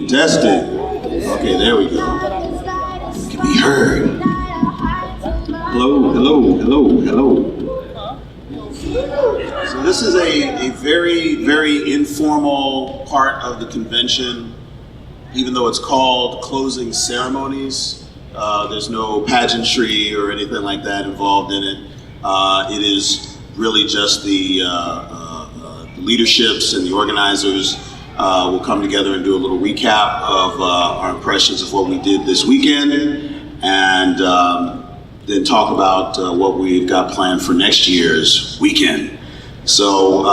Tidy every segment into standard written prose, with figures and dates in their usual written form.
Testing. Okay, there we go. It can be heard. Hello. So this is a very, very informal part of the convention. Even though it's called Closing Ceremonies, there's no pageantry or anything like that involved in it. It is really just the leaderships and the organizers will come together and do a little recap of our impressions of what we did this weekend, and then talk about what we've got planned for next year's weekend. So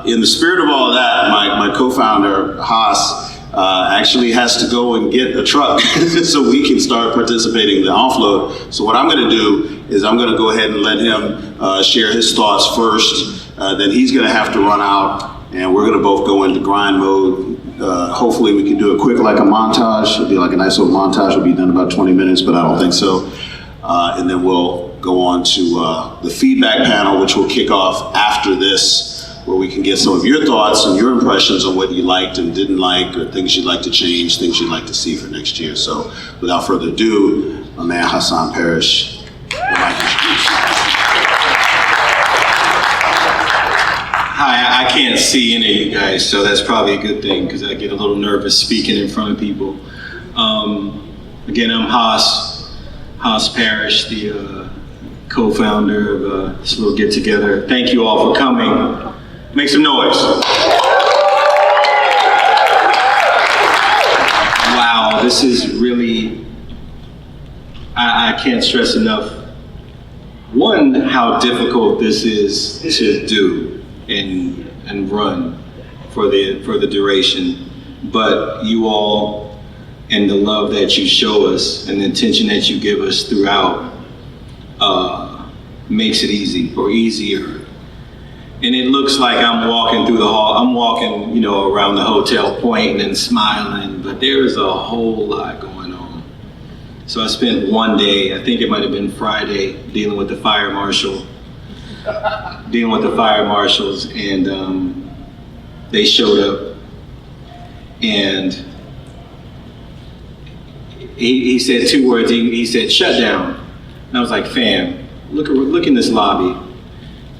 in the spirit of all of that, my co-founder, Haas, actually has to go and get a truck so we can start participating in the offload. So what I'm gonna do is I'm gonna go ahead and let him share his thoughts first. Then he's gonna have to run out, and we're gonna both go into grind mode. Hopefully we can do it quick, like a montage. It'll be like a nice little montage. It'll be done in about 20 minutes, but I don't think so. And then we'll go on to the feedback panel, which will kick off after this, where we can get some of your thoughts and your impressions on what you liked and didn't like, or things you'd like to change, things you'd like to see for next year. So without further ado, my man Hassan Parrish, the mic is yours. Hi, I can't see any of you guys, so that's probably a good thing because I get a little nervous speaking in front of people. Again, I'm Haas Parrish, the co-founder of this little get-together. Thank you all for coming. Make some noise. Wow, this is really, I can't stress enough, one, how difficult this is to do and run for the duration, but you all and the love that you show us and the attention that you give us throughout makes it easy or easier. And it looks like I'm walking through the hall, I'm walking, around the hotel pointing and smiling, but there is a whole lot going on. So I spent one day, I think it might have been Friday, dealing with the fire marshals, and they showed up, and he said two words. He said, "Shut down." And I was like, "Fam, look in this lobby.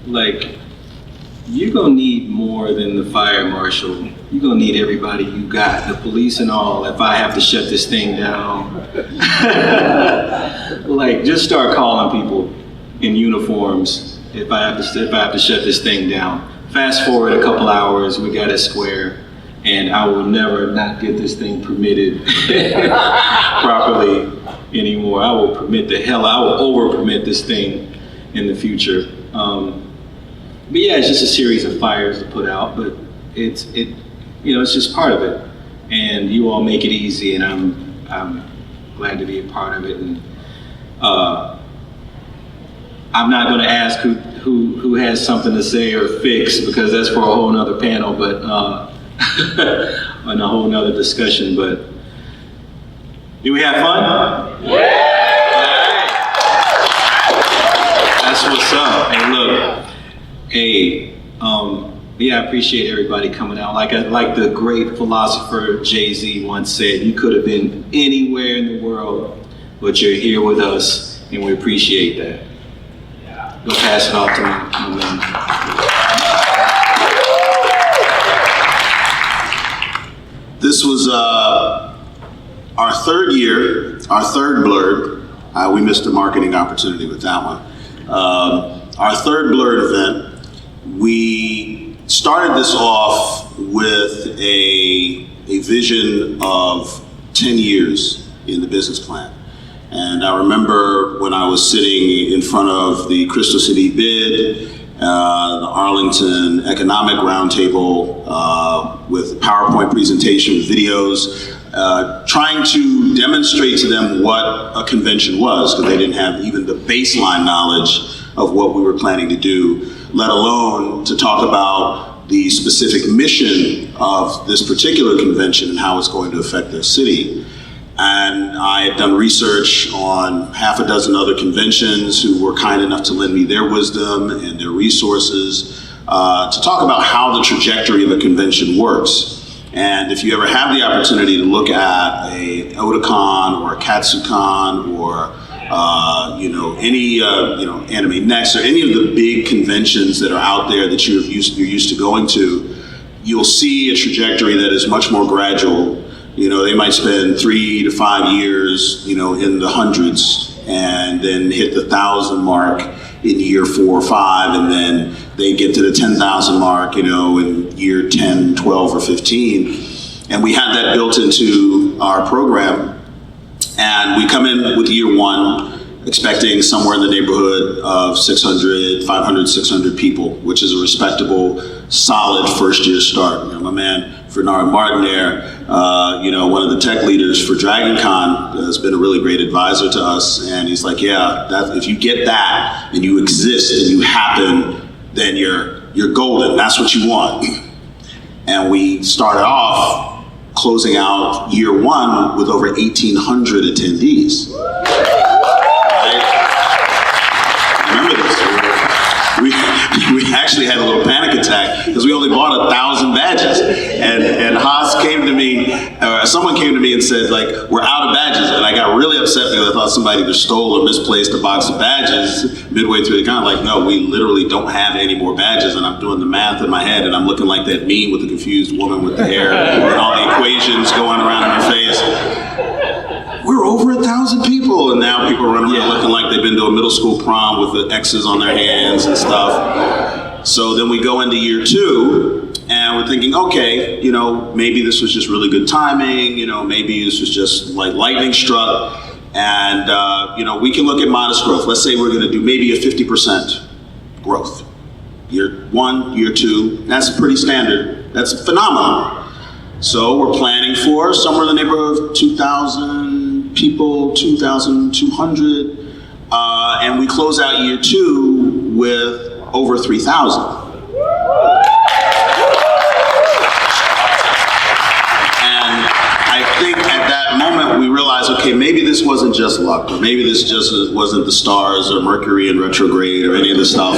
Like, you're gonna need more than the fire marshal. You're gonna need everybody you got, the police and all, if I have to shut this thing down." Like, just start calling people in uniforms if I have to shut this thing down. Fast forward a couple hours, we got it square, and I will never not get this thing permitted properly anymore. I will over-permit this thing in the future. But yeah, it's just a series of fires to put out, but it's just part of it. And you all make it easy, and I'm glad to be a part of it. And I'm not gonna ask who has something to say or fix, because that's for a whole nother panel, but on a whole nother discussion. But do we have fun? Yeah! That's what's up. And look, hey, I appreciate everybody coming out. Like the great philosopher Jay-Z once said, you could have been anywhere in the world, but you're here with us, and we appreciate that. Go pass it off to me. This was our third year, our third Blerd. We missed a marketing opportunity with that one. Our third Blerd event. We started this off with a vision of 10 years in the business plan. And I remember when I was sitting in front of the Crystal City bid, the Arlington Economic Roundtable with PowerPoint presentation, videos, trying to demonstrate to them what a convention was, because they didn't have even the baseline knowledge of what we were planning to do, let alone to talk about the specific mission of this particular convention and how it's going to affect their city. And I had done research on half a dozen other conventions who were kind enough to lend me their wisdom and their resources to talk about how the trajectory of a convention works. And if you ever have the opportunity to look at a Otakon or a Katsucon or any Anime Next or any of the big conventions that are out there that you're used to going to, you'll see a trajectory that is much more gradual. They might spend 3 to 5 years, in the hundreds, and then hit the 1,000 mark in year 4 or 5, and then they get to the 10,000 mark, in year 10, 12, or 15. And we had that built into our program. And we come in with year 1 expecting somewhere in the neighborhood of 500, 600 people, which is a respectable, solid first-year start. My man, Bernard Martin there, one of the tech leaders for DragonCon, has been a really great advisor to us. And he's like, if you get that and you exist and you happen, then you're golden. That's what you want. And we started off closing out year 1 with over 1,800 attendees. We actually had a little panic attack because we only bought 1,000 badges, and Haas came to me, someone came to me and said, like, we're out of badges, and I got really upset because I thought somebody either stole or misplaced a box of badges midway through the con. Like, no, we literally don't have any more badges, and I'm doing the math in my head, and I'm looking like that meme with the confused woman with the hair and all the equations going around in her face. We're over 1,000 people, and now people are running around looking like they've been to a middle school prom with the X's on their hands and stuff. So then we go into year 2, and we're thinking, okay, maybe this was just really good timing, maybe this was just like lightning struck, and we can look at modest growth. Let's say we're going to do maybe a 50% growth. Year 1, year 2, that's pretty standard. That's phenomenal. So we're planning for somewhere in the neighborhood of 2,000 people, 2,200, and we close out year 2 with over 3,000. And I think at that moment we realized, okay, maybe this wasn't just luck, or maybe this just wasn't the stars or Mercury in retrograde or any of the stuff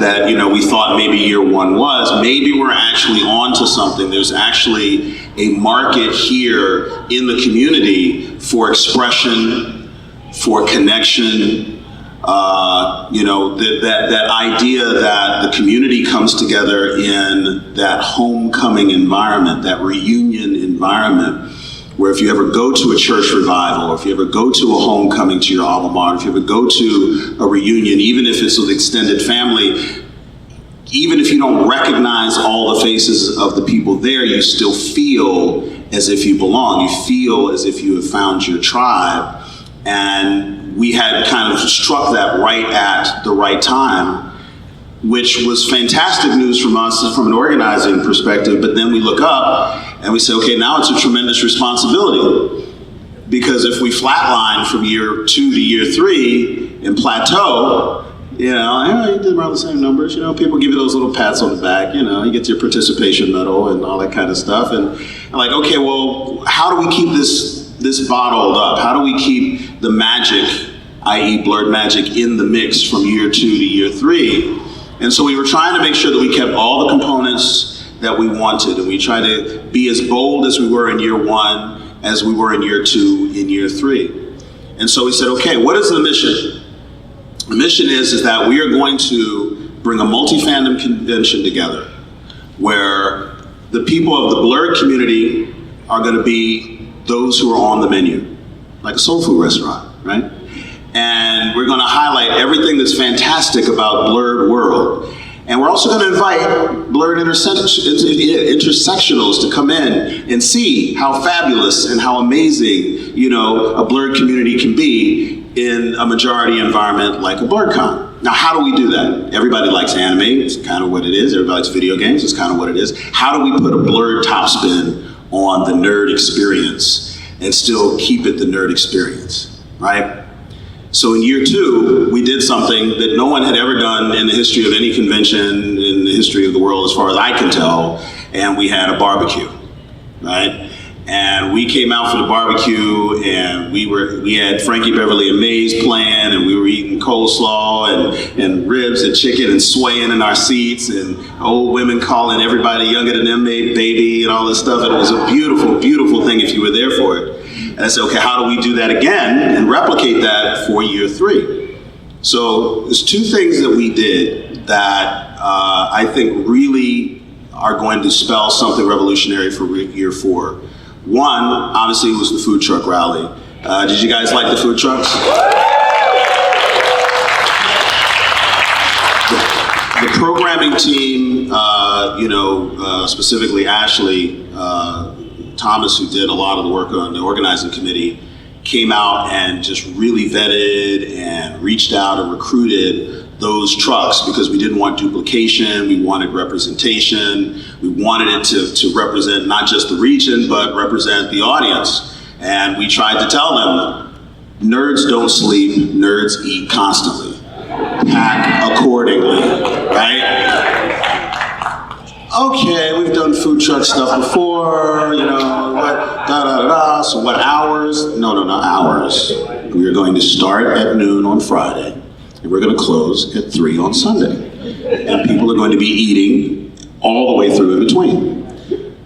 that we thought maybe year 1 was. Maybe we're actually onto something. There's actually a market here in the community for expression, for connection. That idea that the community comes together in that homecoming environment, that reunion environment, where if you ever go to a church revival, or if you ever go to a homecoming to your alma mater, if you ever go to a reunion, even if it's with extended family, even if you don't recognize all the faces of the people there, you still feel as if you belong. You feel as if you have found your tribe. And we had kind of struck that right at the right time, which was fantastic news from us from an organizing perspective. But then we look up and we say, okay, now it's a tremendous responsibility. Because if we flatline from year 2 to year 3 and plateau, you did around the same numbers. People give you those little pats on the back. You get your participation medal and all that kind of stuff. And like, okay, well, how do we keep this bottled up? How do we keep the magic, i.e. Blerd magic, in the mix from year 2 to year 3? And so we were trying to make sure that we kept all the components that we wanted, and we tried to be as bold as we were in year 1 as we were in year 2, in year 3. And so we said, okay, what is the mission? The mission is that we are going to bring a multi-fandom convention together where the people of the Blerd community are going to be those who are on the menu, like a soul food restaurant, right? And we're going to highlight everything that's fantastic about Blerd World. And we're also going to invite Blerd intersectionals to come in and see how fabulous and how amazing, a Blerd community can be in a majority environment like a Blerdcon. Now, how do we do that? Everybody likes anime, it's kind of what it is. Everybody likes video games, it's kind of what it is. How do we put a Blerd top spin on the nerd experience and still keep it the nerd experience, right? So in year 2, we did something that no one had ever done in the history of any convention in the history of the world, as far as I can tell, and we had a barbecue, right? And we came out for the barbecue, and we had Frankie Beverly and Mays playing, and we were eating coleslaw and ribs and chicken and swaying in our seats, and old women calling everybody younger than them baby and all this stuff. And it was a beautiful, beautiful thing if you were there for it. And I said, okay, how do we do that again and replicate that for year 3? So there's 2 things that we did that I think really are going to spell something revolutionary for year 4. One, obviously, was the food truck rally. Did you guys like the food trucks? The programming team, specifically Ashley Thomas, who did a lot of the work on the organizing committee, came out and just really vetted and reached out and recruited those trucks because we didn't want duplication, we wanted representation, we wanted it to represent not just the region, but represent the audience. And we tried to tell them, nerds don't sleep, nerds eat constantly. Pack accordingly, right? Okay, we've done food truck stuff before, so what hours? No, not hours. We are going to start at noon on Friday. And we're going to close at 3 on Sunday. And people are going to be eating all the way through in between.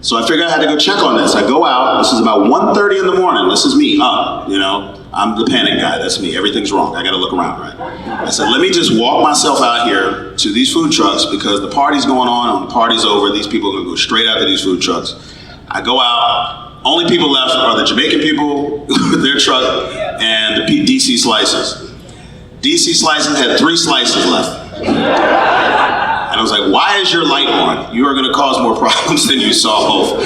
So I figured I had to go check on this. I go out, this is about 1:30 in the morning. This is me up, I'm the panic guy, that's me. Everything's wrong, I got to look around, right? I said, let me just walk myself out here to these food trucks because the party's going on, and when the party's over, these people are going to go straight out to these food trucks. I go out, only people left are the Jamaican people with their truck and the DC Slices. DC Slices had 3 slices left. And I was like, why is your light on? You are going to cause more problems than you solve.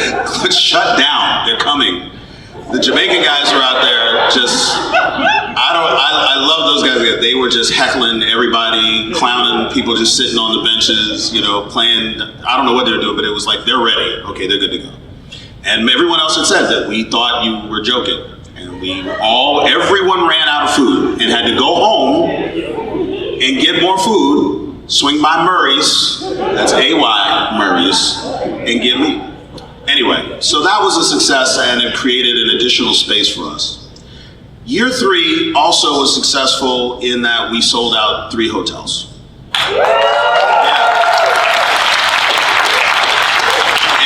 Shut down, they're coming. The Jamaican guys are out there just, I love those guys. They were just heckling everybody, clowning people just sitting on the benches, playing, I don't know what they're doing, but it was like, they're ready. Okay, they're good to go. And everyone else had said that we thought you were joking. And everyone ran out of food and had to go home and get more food, swing by Murray's, that's A-Y, Murray's, and get meat. Anyway, so that was a success, and it created an additional space for us. Year 3 also was successful in that we sold out 3 hotels. Yeah.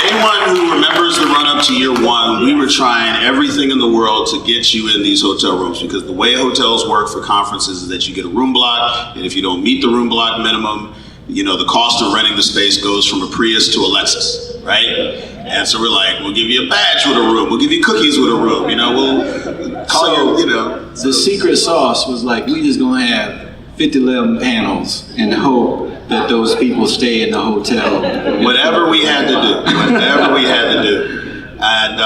Anyone who remembers the run-up to year 1, we were trying everything in the world to get you in these hotel rooms because the way hotels work for conferences is that you get a room block, and if you don't meet the room block minimum, the cost of renting the space goes from a Prius to a Lexus, right? And so we're like, we'll give you a badge with a room, we'll give you cookies with a room, we'll call you. The secret sauce was like, we just gonna have 50 little panels and hope that those people stay in the hotel. Whatever we had to do. And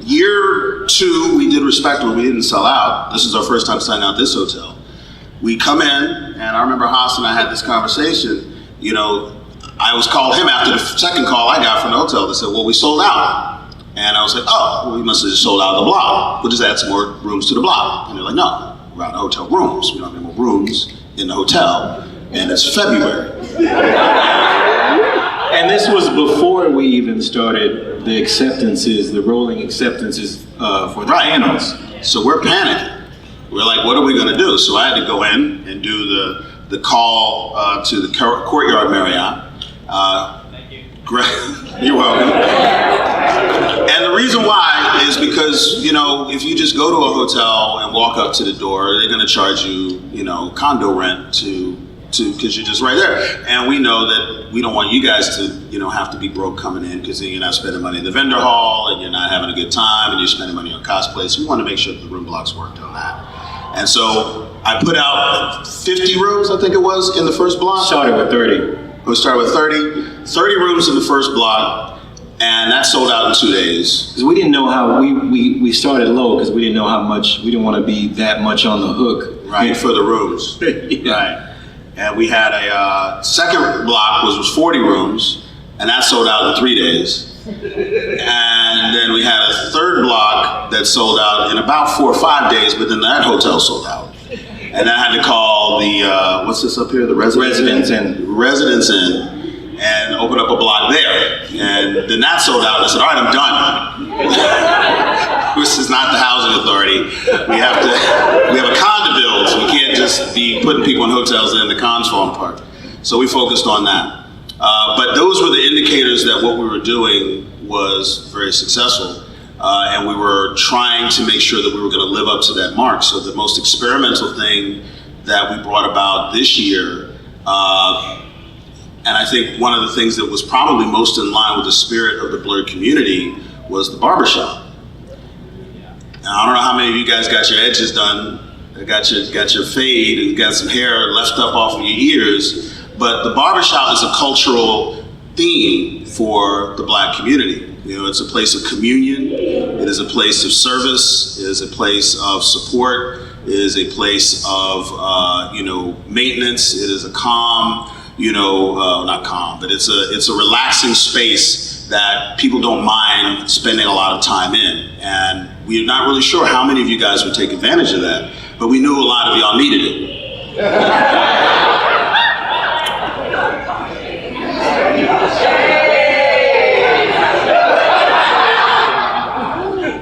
year 2, we did respectable, we didn't sell out. This is our first time selling out this hotel. We come in, and I remember Haas and I had this conversation, I was called him after the second call I got from the hotel that said, well, we sold out. And I was like, oh, well, we must have just sold out the block. We'll just add some more rooms to the block. And they're like, no, we're out of hotel rooms. We don't have any more rooms in the hotel, and it's February. And this was before we even started the acceptances, the rolling acceptances for the panels. So we're panicking. We're like, what are we gonna do? So I had to go in and do the call to the Courtyard Marriott. Thank you. You're welcome. And the reason why is because, if you just go to a hotel and walk up to the door, they're gonna charge you, condo rent because you're just right there. And we know that we don't want you guys to, have to be broke coming in because then you're not spending money in the vendor hall and you're not having a good time and you're spending money on cosplay. So we want to make sure that the room blocks worked on that. And so I put out 50 rooms, I think it was, in the first block. Started with 30. We started with 30 rooms in the first block, and that sold out in 2 days. Because we didn't know how, we started low because we didn't know how much, we didn't want to be that much on the hook. Right, for the rooms. Yeah. Right. And we had a second block, which was 40 rooms, and that sold out in 3 days. And then we had a third block that sold out in about 4 or 5 days, but then that hotel sold out. And I had to call the, what's this up here, the Residence Inn, and open up a block there. And then that sold out, and I said, all right, I'm done. This is not the housing authority. We have a con to build, so we can't just be putting people in hotels and the con's falling apart. So we focused on that. But those were the indicators that what we were doing was very successful. And we were trying to make sure that we were going to live up to that mark. So the most experimental thing that we brought about this year, and I think one of the things that was probably most in line with the spirit of the Blerd community was the barbershop. Now, I don't know how many of you guys got your edges done, got your fade, and got some hair left up off of your ears, but the barbershop is a cultural theme for the Black community. You know, it's a place of communion, it is a place of service, it is a place of support, it is a place of, maintenance, it is a calm, not calm, but it's a relaxing space that people don't mind spending a lot of time in. And we're not really sure how many of you guys would take advantage of that, but we knew a lot of y'all needed it.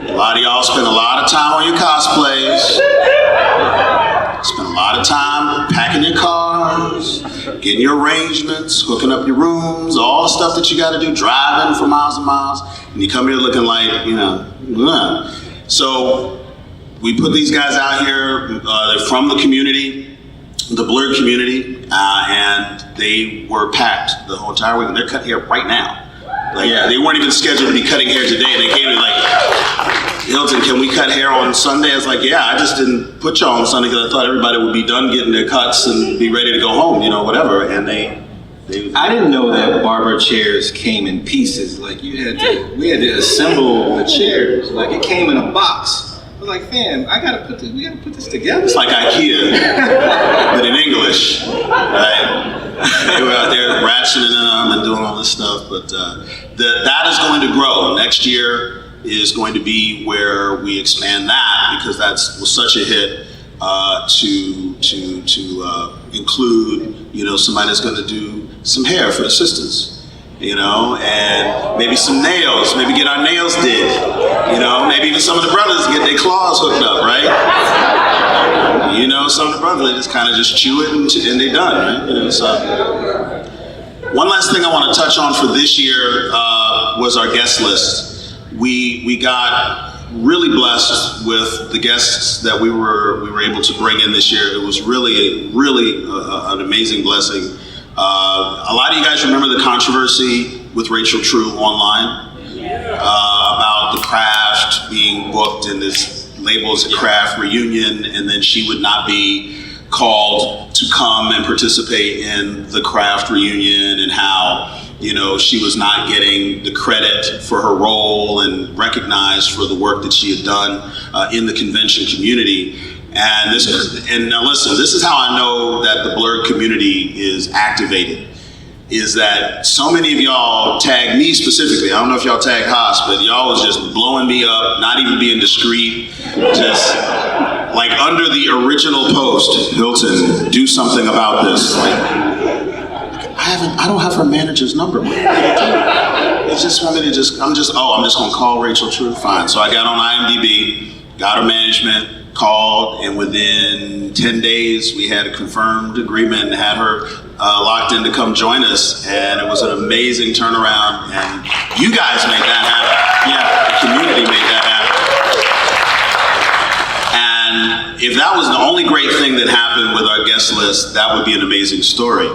A lot of y'all spend a lot of time on your cosplays, spend a lot of time packing your cars, getting your arrangements, hooking up your rooms, all the stuff that you got to do, driving for miles and miles, and you come here looking like, So we put these guys out here, they're from the community, the Blerd community, and they were packed the whole entire week, and they're cutting hair right now. They weren't even scheduled to be cutting hair today, and they came in like, Hilton, can we cut hair on Sunday? I was like, yeah, I just didn't put y'all on Sunday because I thought everybody would be done getting their cuts and be ready to go home, whatever. And they I didn't know that barber chairs came in pieces. Like we had to assemble the chairs. Like it came in a box. I was like, fam, we gotta put this together. It's like IKEA, but in English, right? They were out there ratcheting them and doing all this stuff, but that is going to grow. Next year is going to be where we expand that because was such a hit to include somebody that's going to do some hair for the sisters, and maybe some nails, maybe get our nails did, maybe even some of the brothers get their claws hooked up, right? Some of the brothers, they just kind of just chew it and they're done, right? So one last thing I want to touch on for this year was our guest list. We got really blessed with the guests that we were able to bring in this year. It was really an amazing blessing. A lot of you guys remember the controversy with Rachel True online about the craft being booked in this label as a craft reunion, and then she would not be called to come and participate in the craft reunion, and how she was not getting the credit for her role and recognized for the work that she had done in the convention community. And now listen, this is how I know that the Blerd community is activated, is that so many of y'all tagged me specifically. I don't know if y'all tagged Haas, but y'all was just blowing me up, not even being discreet, just like under the original post, Hilton, do something about this. Like, I don't have her manager's number. It's just want me to I'm just gonna call Rachel True. Fine. So I got on IMDb, got her management, called, and within 10 days we had a confirmed agreement and had her locked in to come join us, and it was an amazing turnaround, and you guys made that happen. Yeah, the community made that happen. And if that was the only great thing that happened with our guest list, that would be an amazing story.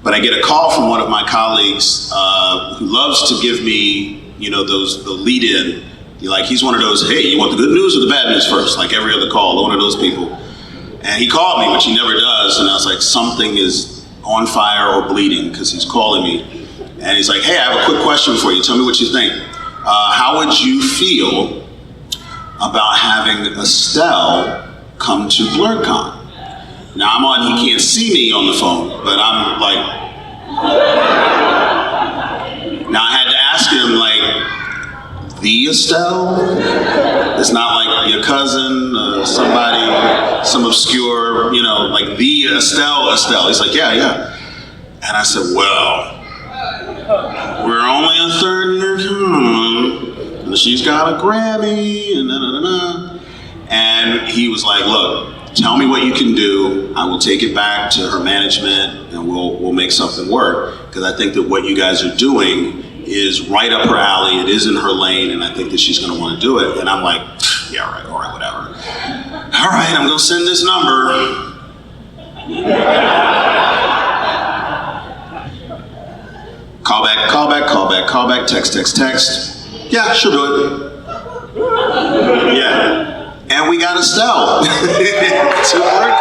But I get a call from one of my colleagues who loves to give me, the lead in. He's one of those, hey, you want the good news or the bad news first? Like every other call, one of those people. And he called me, which he never does, and I was like, something is on fire or bleeding, because he's calling me. And he's like, hey, I have a quick question for you. Tell me what you think. How would you feel about having Estelle come to Blerdcon? Now he can't see me on the phone, but I'm like, now I had to ask him, like, the Estelle? It's not like your cousin, somebody, some obscure, like the Estelle. He's like, yeah. And I said, well, we're only a third year. and she's got a Grammy, and da-da-da-da. And he was like, look, tell me what you can do. I will take it back to her management, and we'll make something work. Because I think that what you guys are doing is right up her alley. It is in her lane, and I think that she's going to want to do it. And I'm like, yeah, all right, whatever. All right, I'm going to send this number. Call back, text. Yeah, she'll do it. Yeah. And we got Estelle to work.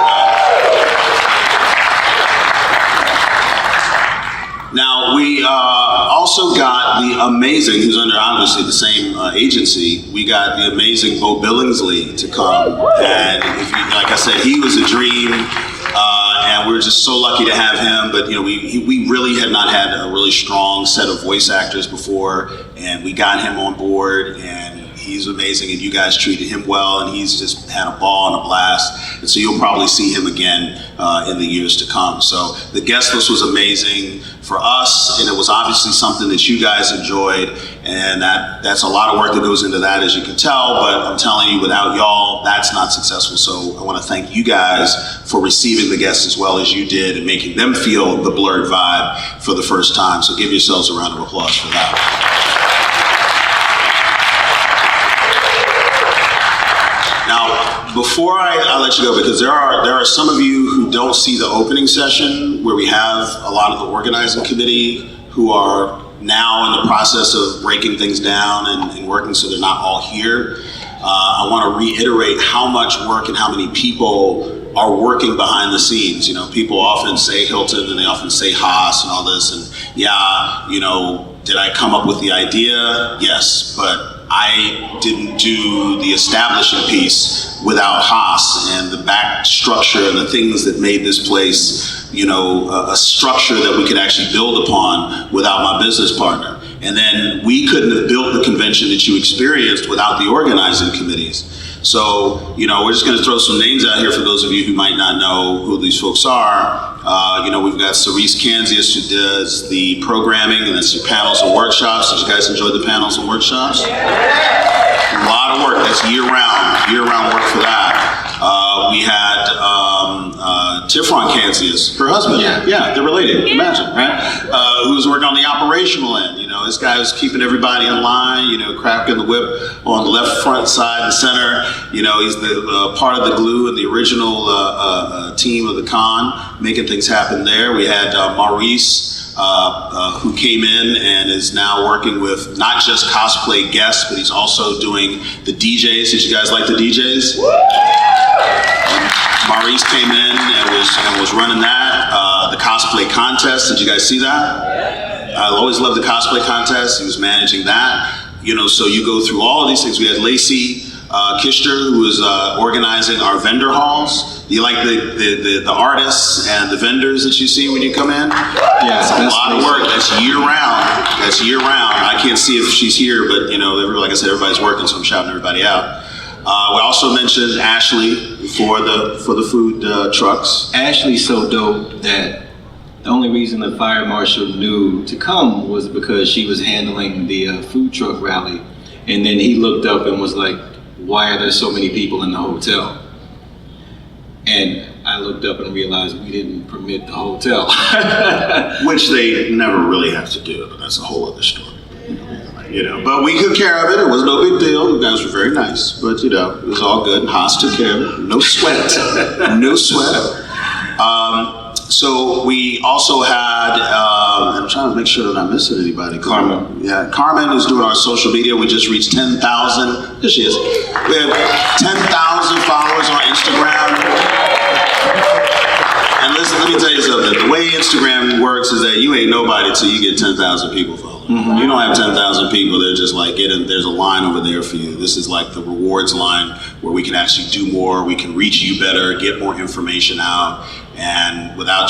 Now, we also got the amazing, who's under obviously the same agency, we got the amazing Bo Billingsley to come. And if you, like I said, he was a dream. And we were just so lucky to have him, but we really had not had a really strong set of voice actors before, and we got him on board, and he's amazing, and you guys treated him well, and he's just had a ball and a blast, and so you'll probably see him again in the years to come. So the guest list was amazing for us, and it was obviously something that you guys enjoyed, and that's a lot of work that goes into that, as you can tell, but I'm telling you, without y'all, that's not successful. So I want to thank you guys for receiving the guests as well as you did and making them feel the Blerd vibe for the first time. So give yourselves a round of applause for that. Now, before I let you go, because there are some of you who don't see the opening session where we have a lot of the organizing committee who are now in the process of breaking things down and working, so they're not all here. I want to reiterate how much work and how many people are working behind the scenes. People often say Hilton and they often say Haas and all this, and yeah, did I come up with the idea? Yes, but I didn't do the establishing piece without Haas and the back structure and the things that made this place, a structure that we could actually build upon without my business partner. And then we couldn't have built the convention that you experienced without the organizing committees. So, we're just going to throw some names out here for those of you who might not know who these folks are. We've got Cerise Kanzias, who does the programming, and that's your panels and workshops. Did you guys enjoy the panels and workshops? A lot of work. That's year-round work for that. We had Tifron Kanzias, her husband. Yeah, they're related. Imagine, right? Who was working on the operational end. This guy was keeping everybody in line, cracking the whip on the left front side, the center. He's the part of the glue in the original team of the con, making things happen there. We had Maurice, who came in and is now working with not just cosplay guests, but he's also doing the DJs. Did you guys like the DJs? Maurice came in and was running that. The cosplay contest, did you guys see that? I always loved the cosplay contest. He was managing that. So you go through all of these things. We had Lacey Kister, who was organizing our vendor halls. You like the artists and the vendors that you see when you come in? Yeah, it's a lot of work. That's year round. I can't see if she's here, but like I said, everybody's working, so I'm shouting everybody out. We also mentioned Ashley for the food trucks. Ashley's so dope that the only reason the fire marshal knew to come was because she was handling the food truck rally. And then he looked up and was like, why are there so many people in the hotel? And I looked up and realized we didn't permit the hotel. Which they never really have to do, but that's a whole other story. But we took care of it. It was no big deal. You guys were very nice, but it was all good. Haas took care of it. No sweat. No sweat. So we also had, I'm trying to make sure that I'm not missing anybody. Carmen. Yeah, Carmen is doing our social media. We just reached 10,000. There she is. We have 10,000 followers on Instagram. And listen, let me tell you something. The way Instagram works is that you ain't nobody till you get 10,000 people following. Mm-hmm. You don't have 10,000 people. They're just like, there's a line over there for you. This is like the rewards line where we can actually do more. We can reach you better, get more information out. And without it,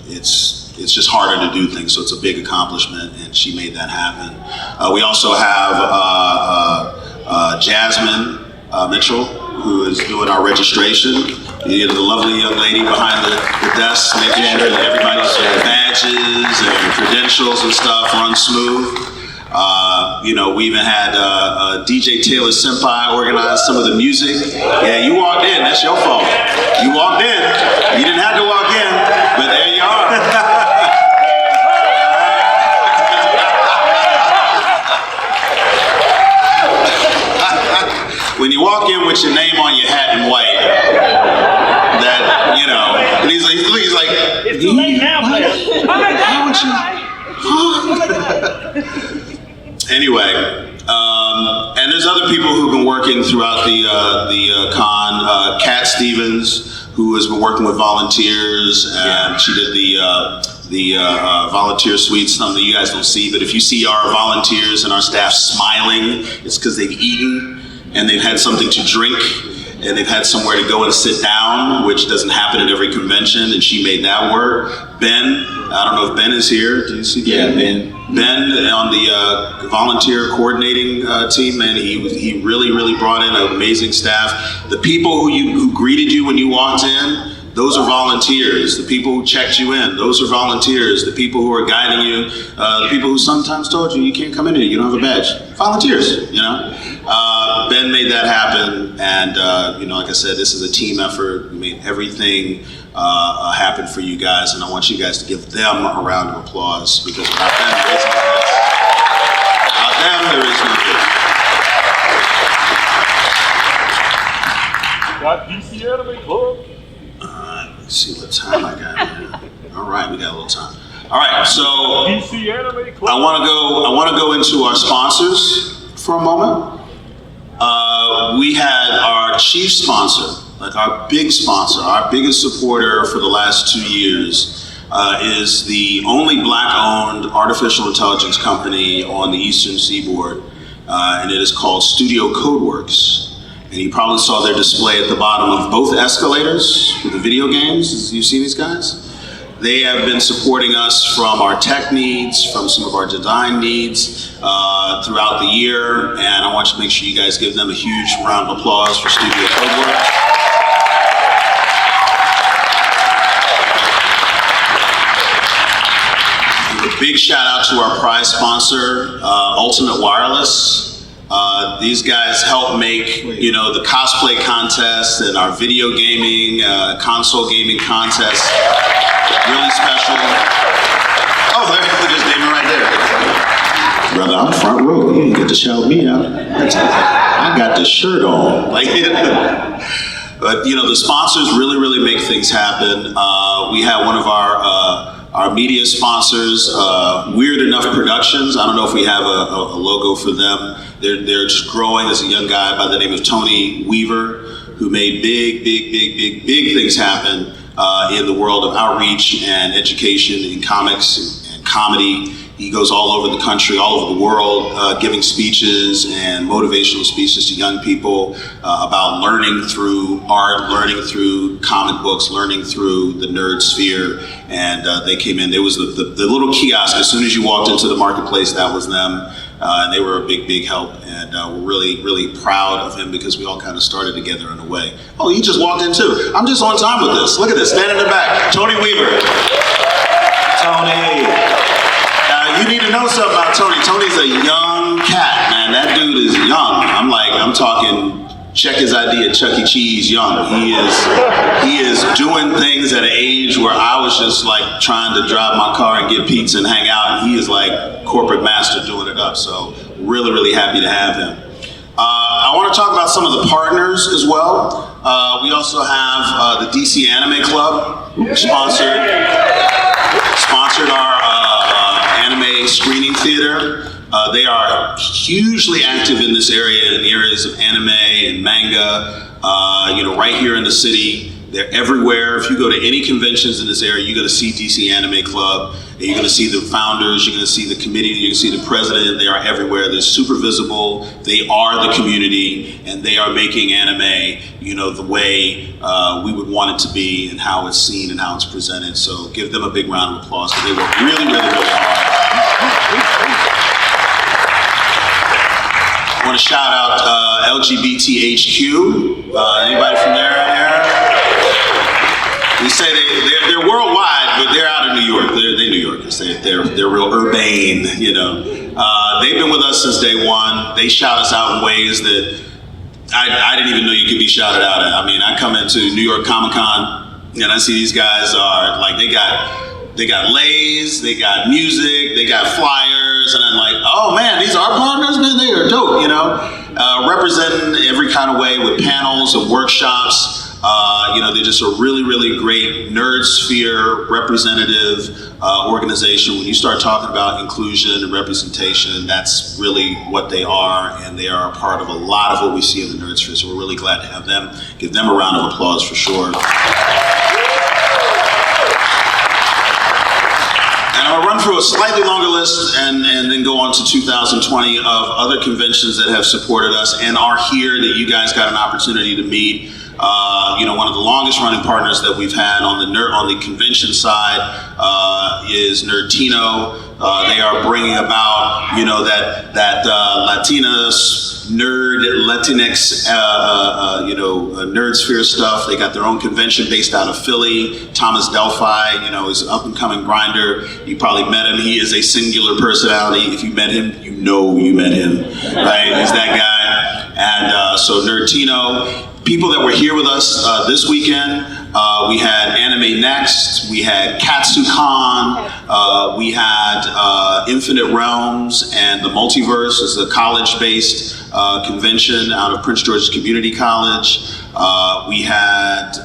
it's just harder to do things. So it's a big accomplishment, and she made that happen. We also have Jasmine Mitchell, who is doing our registration. The lovely young lady behind the desk, making sure that everybody's badges and credentials and stuff run smooth. You know, we even had DJ Taylor Senpai organize some of the music. Yeah, you walked in, that's your fault. You walked in, you didn't have to walk in, but there you are. When you walk in with your name on your hat in white, that, you know, and he's like, it's too late now, player. Anyway, and there's other people who've been working throughout the con. Kat Stevens, who has been working with volunteers, and she did the volunteer suite, something that you guys don't see, but if you see our volunteers and our staff smiling, it's because they've eaten and they've had something to drink and they've had somewhere to go and sit down, which doesn't happen at every convention, and she made that work. Ben, I don't know if Ben is here. Do you see Ben? Yeah, Ben. Ben on the volunteer coordinating team, man, he really brought in an amazing staff. The people who greeted you when you walked in, those are volunteers. The people who checked you in, those are volunteers. The people who are guiding you, the people who sometimes told you can't come in here, you don't have a badge. Volunteers, you know? Ben made that happen, and you know, like I said, this is a team effort. We made everything happen for you guys, and I want you guys to give them a round of applause, because without them, there is no this. Without them, there is no this. Got DC Anime Club. Let's see what time I got here. All right, we got a little time. All right, so DC Anime Club. I want to go into our sponsors for a moment. We had our chief sponsor, like our big sponsor, our biggest supporter for the last 2 years, is the only Black-owned artificial intelligence company on the Eastern Seaboard, and it is called Studio Codeworks. And you probably saw their display at the bottom of both escalators with the video games. You see these guys? They have been supporting us from our tech needs, from some of our design needs throughout the year, and I want you to make sure you guys give them a huge round of applause for Studio Codeworks. A big shout out to our prize sponsor, Ultimate Wireless. These guys help make, you know, the cosplay contest and our video gaming, console gaming contest really special. Oh, look, his name right there. Brother, I'm front row. You didn't get to shout me out. I got the shirt on. Like, but you know, the sponsors really make things happen. We have one of our media sponsors, Weird Enough Productions. I don't know if we have a logo for them. They're just growing. There's a young guy by the name of Tony Weaver who made big things happen in the world of outreach and education in comics and comedy. He goes all over the country, all over the world, giving speeches and motivational speeches to young people about learning through art, learning through comic books, learning through the nerd sphere. And they came in. There was the little kiosk. As soon as you walked into the marketplace, that was them. And they were a big help. And we're really proud of him, because we all kind of started together in a way. Oh, he just walked in too. I'm just on time with this. Look at this, standing in the back. Tony Weaver. Tony. You need to know something about Tony. Tony's a young cat, man. That dude is young. I'm talking, check his ID at Chuck E. Cheese young. He is doing things at an age where I was just like trying to drive my car and get pizza and hang out, and he is like corporate master doing it up. So really happy to have him. I want to talk about some of the partners as well. We also have the DC Anime Club, who sponsored our anime screening theater. They are hugely active in this area, in the areas of anime and manga, you know, right here in the city. They're everywhere. If you go to any conventions in this area, you're going to see DC Anime Club. And you're going to see the founders, you're going to see the committee, you're going to see the president. They are everywhere. They're super visible. They are the community, and they are making anime, you know, the way we would want it to be, and how it's seen and how it's presented. So give them a big round of applause, because they work really hard. I want to shout out LGBTHQ. Anybody from there? We say they're worldwide, but they're out of New York. They're New Yorkers. They're real urbane, you know. They've been with us since day one. They shout us out in ways that I didn't even know you could be shouted out at. I mean, I come into New York Comic Con and I see these guys are like, they got lays, they got music, they got flyers, and I'm like, oh man, these are our partners, man, they are dope, you know? Representing every kind of way with panels and workshops. You know, they're just a really, really great nerd sphere representative organization. When you start talking about inclusion and representation, that's really what they are, and they are a part of a lot of what we see in the nerd sphere. So we're really glad to have them. Give them a round of applause for sure. And I'll run through a slightly longer list and then go on to 2020 of other conventions that have supported us and are here that you guys got an opportunity to meet. You know, one of the longest running partners that we've had on the convention side is Nerdtino. They are bringing about, you know, that Latinas, Latinx, you know, nerd sphere stuff. They got their own convention based out of Philly. Thomas Delphi, you know, is an up and coming grinder. You probably met him. He is a singular personality. If you met him, you know you met him, right? He's that guy. And so Nerdtino. People that were here with us this weekend, we had Anime Next, we had KatsuCon, we had Infinite Realms, and the Multiverse is a college-based convention out of Prince George's Community College. We had,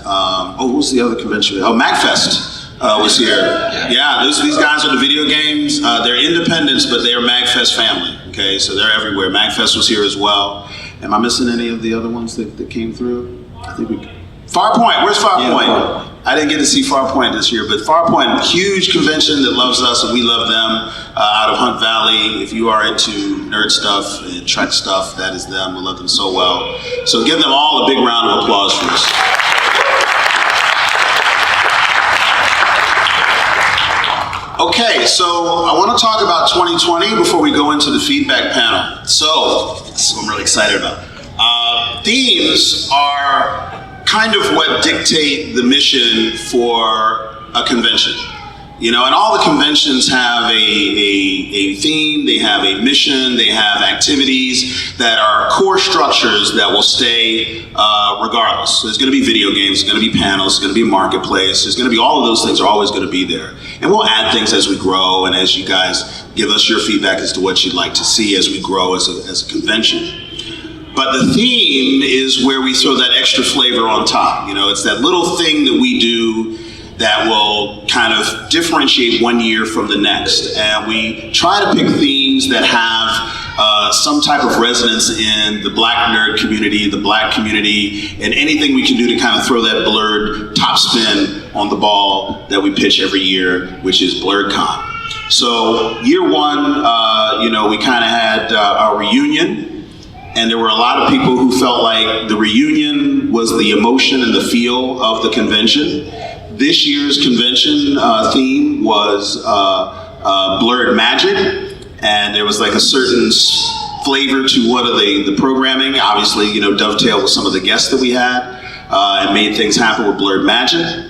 what was the other convention? Oh, MagFest was here. Yeah, these guys are the video games. They're independents, but they are MagFest family, okay? So they're everywhere. MagFest was here as well. Am I missing any of the other ones that came through? I think Farpoint, where's Farpoint? Yeah, I didn't get to see Farpoint this year, but Farpoint, huge convention that loves us and we love them out of Hunt Valley. If you are into nerd stuff and Trek stuff, that is them. We love them so well. So give them all a big round of applause for this. Okay, so I want to talk about 2020 before we go into the feedback panel. So, this is what I'm really excited about. Themes are kind of what dictate the mission for a convention. You know, and all the conventions have a theme, they have a mission, they have activities that are core structures that will stay regardless. So there's going to be video games, there's going to be panels, there's going to be a marketplace, there's going to be all of those things are always going to be there. And we'll add things as we grow and as you guys give us your feedback as to what you'd like to see as we grow as a convention. But the theme is where we throw that extra flavor on top. You know, it's that little thing that we do that will kind of differentiate one year from the next. And we try to pick themes that have some type of resonance in the Black nerd community, the Black community, and anything we can do to kind of throw that blurred top spin on the ball that we pitch every year, which is Blerdcon. So year one, you know, we kind of had our reunion. And there were a lot of people who felt like the reunion was the emotion and the feel of the convention. This year's convention theme was Blurred Magic, and there was like a certain flavor to one of the programming. Obviously, you know, dovetailed with some of the guests that we had and made things happen with Blurred Magic.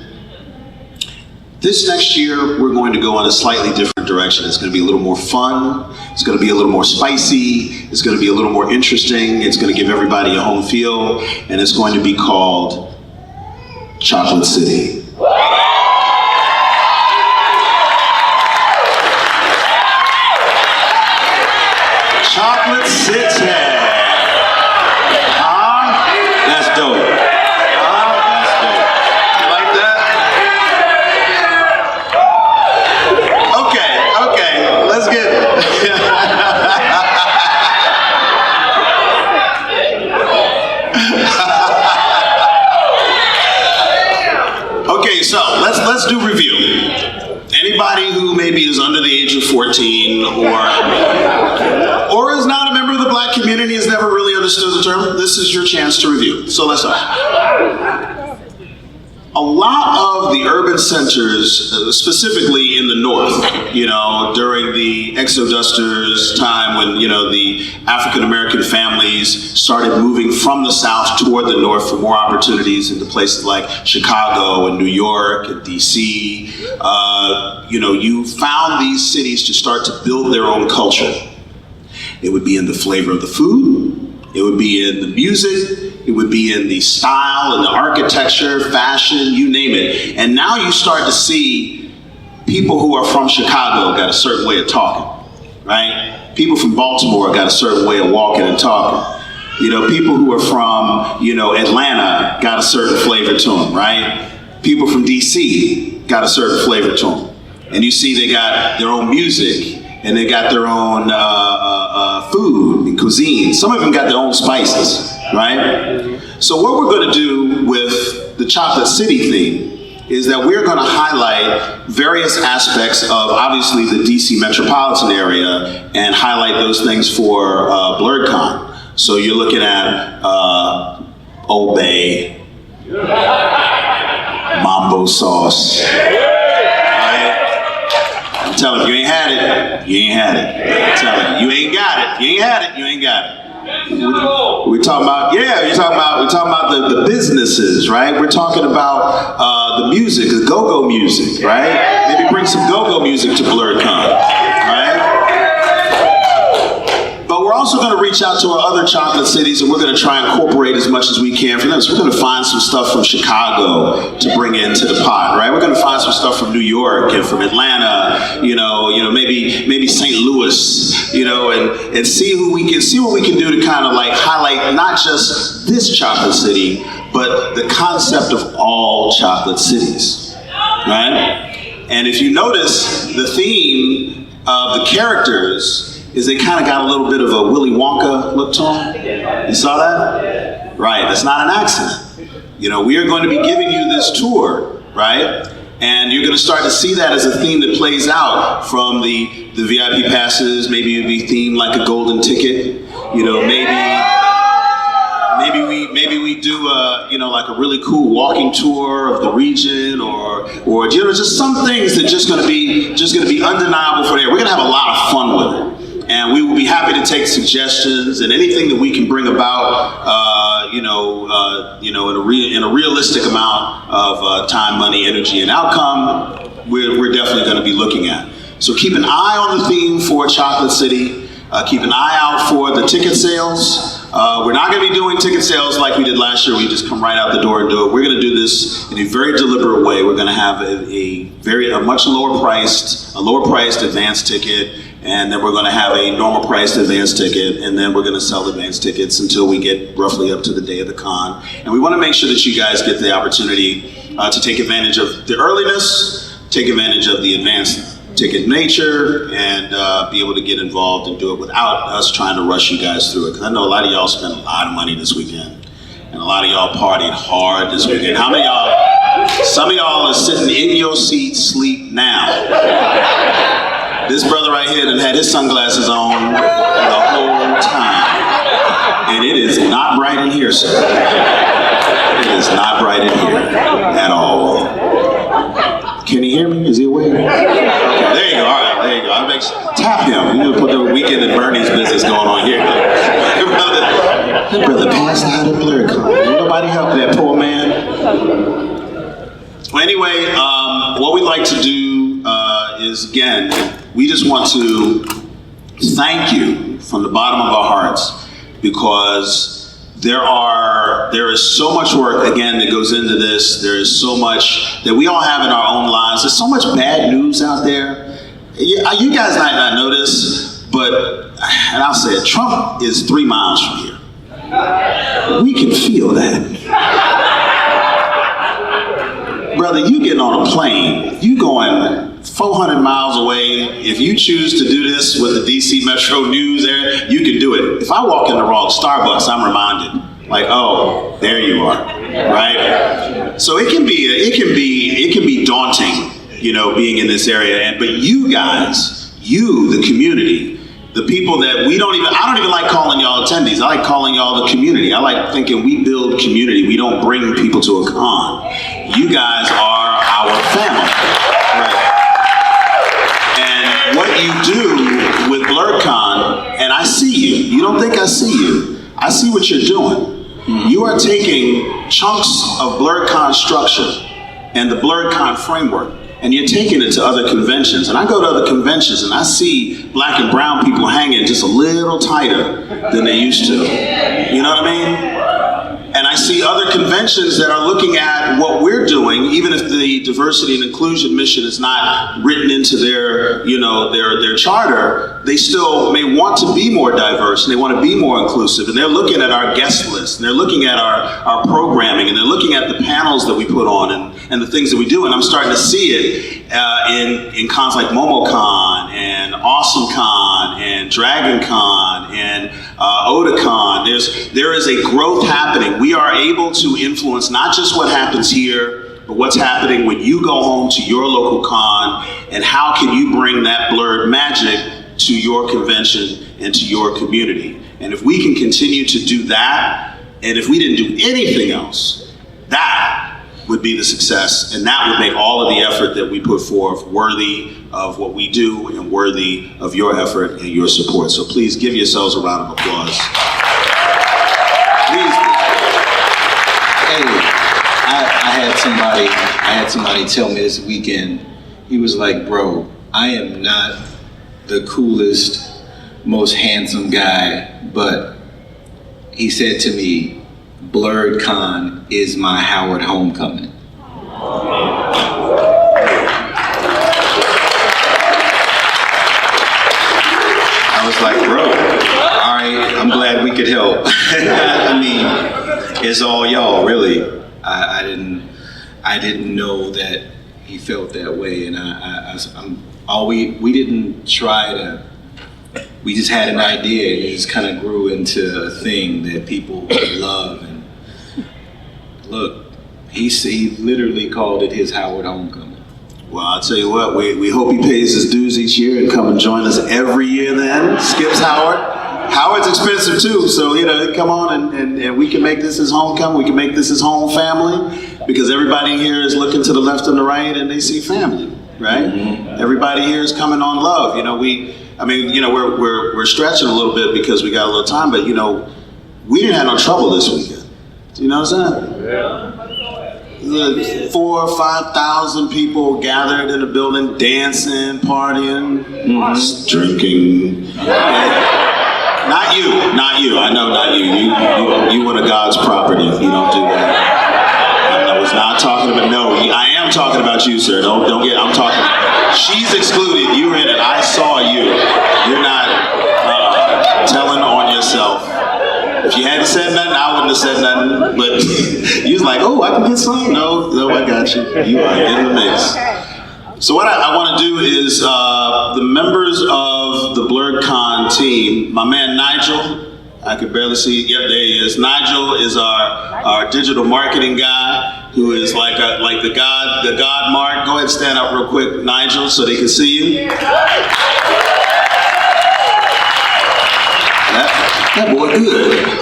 This next year, we're going to go in a slightly different direction. It's going to be a little more fun. It's going to be a little more spicy. It's going to be a little more interesting. It's going to give everybody a home feel. And it's going to be called Chocolate City. Chocolate City. That's dope. Okay, so let's do review. Anybody who maybe is under the age of 14 or is not a member of the Black community, has never really understood the term, this is your chance to review. So let's start. a lot of the urban centers, specifically in the north, you know, during the exodusters time when, you know, the African-American families started moving from the south toward the north for more opportunities into places like Chicago and New York and DC, you know, you found these cities to start to build their own culture. It would be in the flavor of the food, it would be in the music, it would be in the style and the architecture, fashion, you name it. And now you start to see people who are from Chicago got a certain way of talking, right? People from Baltimore got a certain way of walking and talking. You know, people who are from, you know, Atlanta got a certain flavor to them, right? People from DC got a certain flavor to them. And you see they got their own music and they got their own food and cuisine. Some of them got their own spices, right? So what we're going to do with the Chocolate City theme is that we're going to highlight various aspects of obviously the DC metropolitan area and highlight those things for Blerdcon. So you're looking at Old Bay, Mambo sauce. I'm telling you, you ain't had it, you ain't had it. I'm telling you, you ain't got it, you ain't had it, you ain't got it. We're talking about, yeah, we're talking about the businesses, right? We're talking about the music, the go-go music, right? Maybe bring some go-go music to Blerdcon, right? But we're also going to reach out to our other chocolate cities and we're going to try and incorporate as much as we can for them. So we're going to find some stuff from Chicago to bring into the pot, right? We're going to find some stuff from New York and from Atlanta, you know, maybe St. Louis, you know, and see what we can do to kind of like highlight not just this chocolate city, but the concept of all chocolate cities, right? And if you notice, the theme of the characters is they kind of got a little bit of a Willy Wonka look to them. You saw that? Right, that's not an accident. You know, we are going to be giving you this tour, right? And you're going to start to see that as a theme that plays out from the VIP passes. Maybe it'd be themed like a golden ticket. You know, maybe we do a, you know, like a really cool walking tour of the region, or you know, just some things that just going to be undeniable for there. We're going to have a lot of fun with it. And we will be happy to take suggestions and anything that we can bring about, in a realistic amount of time, money, energy, and outcome. We're definitely going to be looking at. So keep an eye on the theme for Chocolate City. Keep an eye out for the ticket sales. We're not going to be doing ticket sales like we did last year. We just come right out the door and do it. We're going to do this in a very deliberate way. We're going to have a much lower priced advance ticket. And then we're going to have a normal priced advance ticket, and then we're going to sell advance tickets until we get roughly up to the day of the con. And we want to make sure that you guys get the opportunity to take advantage of the earliness, take advantage of the advance ticket nature, and be able to get involved and do it without us trying to rush you guys through it. Because I know a lot of y'all spent a lot of money this weekend, and a lot of y'all partied hard this weekend. How many of y'all, some of y'all are sitting in your seat, sleep now. This brother right here that had his sunglasses on the whole time. And it is not bright in here, sir. It is not bright in here at all. Can he hear me? Is he awake? Okay, there you go. All right, there you go. Tap him. You need to put the Weekend at Bernie's business going on here. That brother passed out at Blerdcon. Ain't nobody help that poor man. Well, anyway, what we'd like to do is, again, we just want to thank you from the bottom of our hearts, because there is so much work, again, that goes into this. There is so much that we all have in our own lives. There's so much bad news out there. You guys might not know this, but, and I'll say it, Trump is 3 miles from here. We can feel that. Brother, you getting on a plane, you going 400 miles away. If you choose to do this with the DC Metro News there, you can do it. If I walk in the wrong Starbucks, I'm reminded, like, oh, there you are, right? So it can be daunting, you know, being in this area. But you guys, you, the community, the people that I don't even like calling y'all attendees. I like calling y'all the community. I like thinking we build community. We don't bring people to a con. You guys are our family. Right. And what you do with Blerdcon, and I see you. You don't think I see you. I see what you're doing. You are taking chunks of Blerdcon structure and the Blerdcon framework, and you're taking it to other conventions. And I go to other conventions and I see black and brown people hanging just a little tighter than they used to. You know what I mean? And I see other conventions that are looking at what we're doing, even if the diversity and inclusion mission is not written into their, their charter, they still may want to be more diverse and they want to be more inclusive. And they're looking at our guest list, and they're looking at our programming, and they're looking at the panels that we put on and the things that we do. And I'm starting to see it in cons like MomoCon and AwesomeCon and DragonCon and OdaCon. There is a growth happening. We are able to influence not just what happens here, but what's happening when you go home to your local con, and how can you bring that blurred magic to your convention and to your community. And if we can continue to do that, and if we didn't do anything else, that would be the success, and that would make all of the effort that we put forth worthy of what we do and worthy of your effort and your support. So please give yourselves a round of applause. Please. Hey, I had somebody tell me this weekend, he was like, bro, I am not the coolest, most handsome guy, but he said to me, Blerdcon is my Howard homecoming. I was like, bro, all right, I'm glad we could help. I mean, it's all y'all, really. I didn't know that he felt that way, and we didn't try to. We just had an idea, and it just kind of grew into a thing that people love. And look, he literally called it his Howard homecoming. Well, I'll tell you what, we hope he pays his dues each year and come and join us every year then. Skips Howard. Howard's expensive too, so come on and we can make this his homecoming, we can make this his home family, because everybody here is looking to the left and the right and they see family, right? Mm-hmm. Everybody here is coming on love. We're stretching a little bit because we got a little time, but we didn't have no trouble this weekend. You know what I'm saying? Yeah. 4,000 or 5,000 people gathered in a building, dancing, partying, drinking. Not you. I know, not you. You one of God's property. You don't do that. I was not talking about. No, I am talking about you, sir. Don't get. I'm talking. She's excluded. You're in it. I saw you. You're not telling on yourself. If you hadn't said nothing, I wouldn't have said nothing. But you was like, oh, I can get some. No, I got you. You are in the mix. So what I want to do is the members of the Blerdcon team, my man Nigel, I could barely see, yep, there he is. Nigel is our digital marketing guy, who is like the God mark. Go ahead and stand up real quick, Nigel, so they can see you. That boy good. He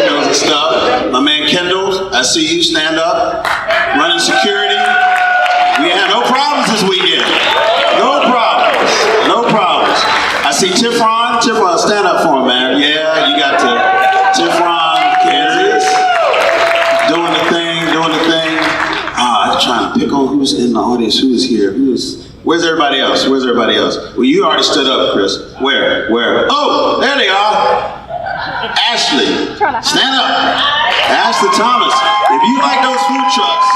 knows his stuff. My man Kendall, I see you, stand up. Running security. We had no problems this weekend. No problems. I see Tifron, stand up for him, man. Yeah, you got Tifron, Kansas, doing the thing. I'm trying to pick on who's in the audience, who is here, where's everybody else? Well, you already stood up, Chris. Where? Oh, there they are. Ashley, stand up. Ashley Thomas, if you like those food trucks,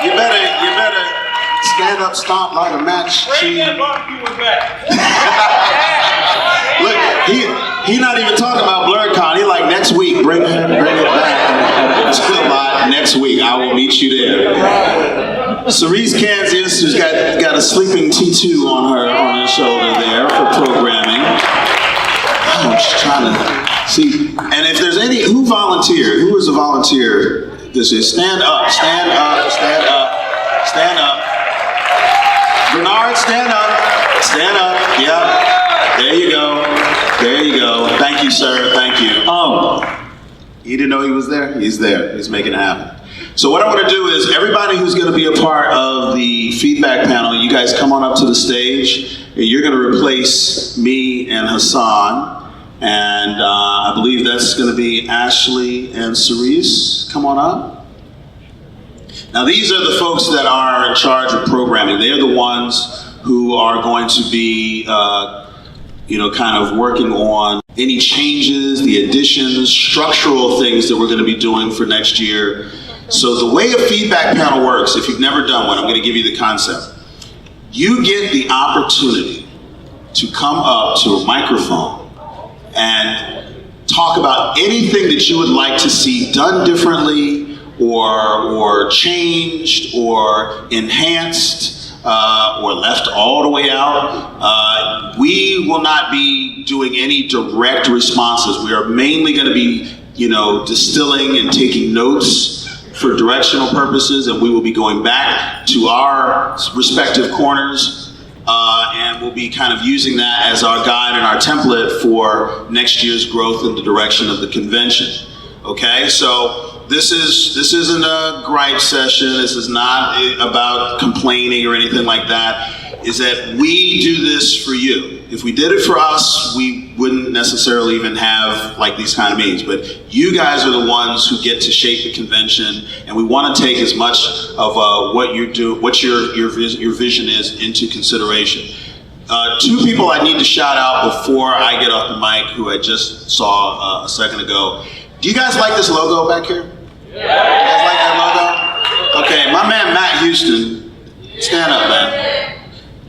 you better stand up, stomp like a match. Look, he not even talking about Blerdcon. He like, next week, bring it back to the lot next week. I will meet you there. Cerise Kansas, who's got a sleeping T2 on her shoulder there for programming. I'm just trying to see. And if there's who volunteered? Who was a volunteer? This is stand up. Bernard, stand up. Yep. There you go. There you go. Thank you, sir. Thank you. You didn't know he was there? He's there. He's making it happen. So what I want to do is everybody who's going to be a part of the feedback panel, you guys come on up to the stage. You're going to replace me and Hassan. And I believe that's going to be Ashley and Cerise. Come on up. Now these are the folks that are in charge of programming. They're the ones who are going to be, kind of working on any changes, the additions, structural things that we're going to be doing for next year. So the way a feedback panel works, if you've never done one, I'm going to give you the concept. You get the opportunity to come up to a microphone and talk about anything that you would like to see done differently or changed or enhanced or left all the way out. We will not be doing any direct responses. We are mainly going to be, distilling and taking notes for directional purposes, and we will be going back to our respective corners and we'll be kind of using that as our guide and our template for next year's growth in the direction of the convention. Okay, so this isn't a gripe session. This is not about complaining or anything like that. Is that we do this for you. If we did it for us, we wouldn't necessarily even have like these kind of meetings. But you guys are the ones who get to shape the convention, and we want to take as much of what you do, what your vision is, into consideration. Two people I need to shout out before I get off the mic, who I just saw a second ago. Do you guys like this logo back here? Yeah. You guys like that logo? Okay, my man Matt Houston, stand up, man.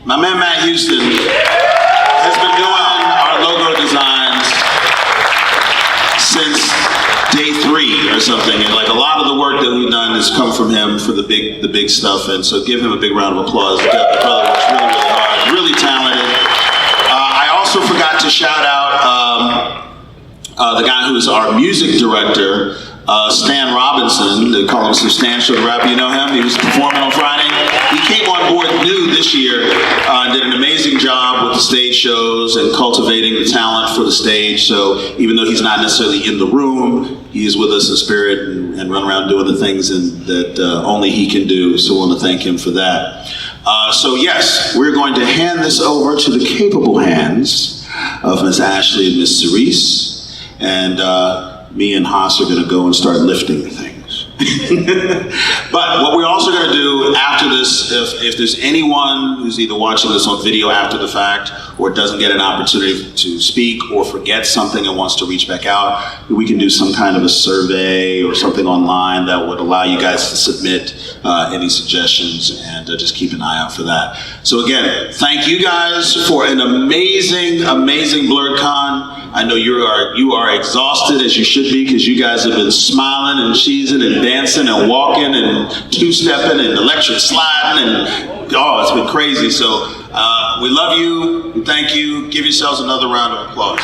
My man Matt Houston has been doing our logo designs since day 3 or something, and like a lot of the work that we've done has come from him for the big stuff. And so give him a big round of applause. The brother works really, really hard, really talented. I also forgot to shout out the guy who's our music director, Stan Robinson. They call him Substantial Rap. You know him? He was performing on Friday. He came on board new this year, did an amazing job with the stage shows and cultivating the talent for the stage. So even though he's not necessarily in the room, he is with us in spirit and run around doing the things that only he can do. So I want to thank him for that. So yes, we're going to hand this over to the capable hands of Miss Ashley and Miss Cerise. And me and Haas are going to go and start lifting things. But what we're also going to do after this, if there's anyone who's either watching this on video after the fact or doesn't get an opportunity to speak or forgets something and wants to reach back out, we can do some kind of a survey or something online that would allow you guys to submit any suggestions, and just keep an eye out for that. So again, thank you guys for an amazing Blerdcon. I know you are exhausted, as you should be, because you guys have been smiling and cheesing and dancing and walking and two-stepping and electric sliding, and it's been crazy. So we love you, we thank you. Give yourselves another round of applause.